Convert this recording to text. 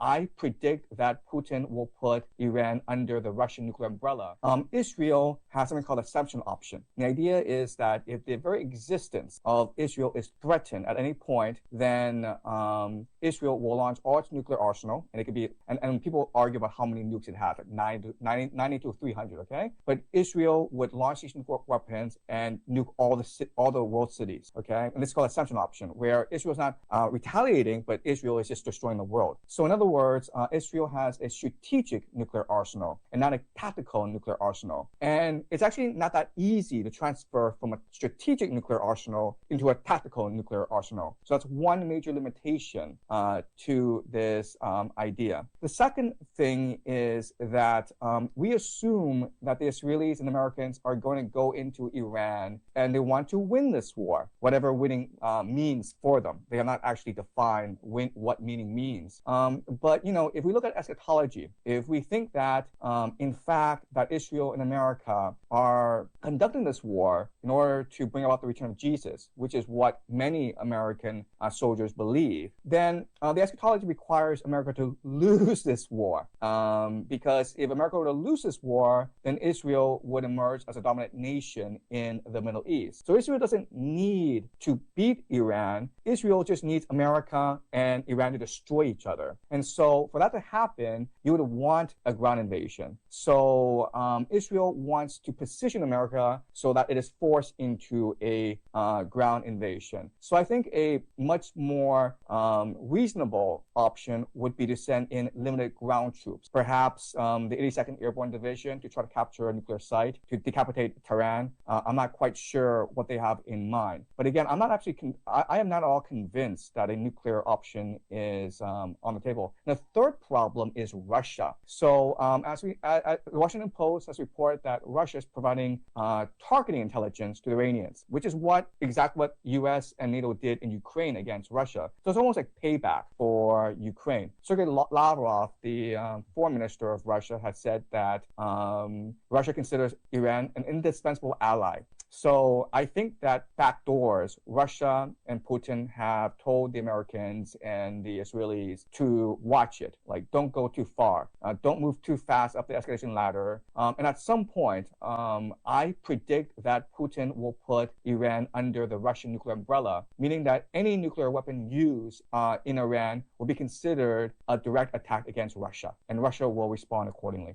I predict that Putin will put Iran under the Russian nuclear umbrella. Israel has something called assumption option. The idea is that if the very existence of Israel is threatened at any point, then Israel will launch all its nuclear arsenal, and it could be, and people argue about how many nukes it has, like 90 to 300, okay? But Israel would launch these nuclear weapons and nuke all the world cities, okay? And this is called assumption option, where Israel is not retaliating, but Israel is just destroying the world. So in other words, Israel has a strategic nuclear arsenal and not a tactical nuclear arsenal. And it's actually not that easy to transfer from a strategic nuclear arsenal into a tactical nuclear arsenal. So that's one major limitation to this idea. The second thing is that we assume that the Israelis and Americans are going to go into Iran and they want to win this war, whatever winning means for them. They have not actually defined what meaning means. But, you know, if we look at eschatology, if we think that, in fact, that Israel and America are conducting this war in order to bring about the return of Jesus, which is what many American soldiers believe, then the eschatology requires America to lose this war. Because if America were to lose this war, then Israel would emerge as a dominant nation in the Middle East. So Israel doesn't need to beat Iran. Israel just needs America and Iran to destroy each other. And so for that to happen, you would want a ground invasion. So Israel wants to position America so that it is forced into a ground invasion. So I think a much more reasonable option would be to send in limited ground troops, perhaps the 82nd Airborne Division to try to capture a nuclear site, to decapitate Tehran. I'm not quite sure what they have in mind. But again, I'm not actually, I am not at all convinced that a nuclear option is on the table. And the third problem is Russia. So the Washington Post has reported that Russia is providing targeting intelligence to the Iranians, which is exactly what U.S. and NATO did in Ukraine against Russia. So it's almost like payback for Ukraine. Sergei Lavrov, the foreign minister of Russia, has said that Russia considers Iran an indispensable ally. So I think that backdoors, Russia and Putin have told the Americans and the Israelis to watch it. Like, don't go too far. Don't move too fast up the escalation ladder. And at some point, I predict that Putin will put Iran under the Russian nuclear umbrella, meaning that any nuclear weapon used in Iran will be considered a direct attack against Russia, and Russia will respond accordingly.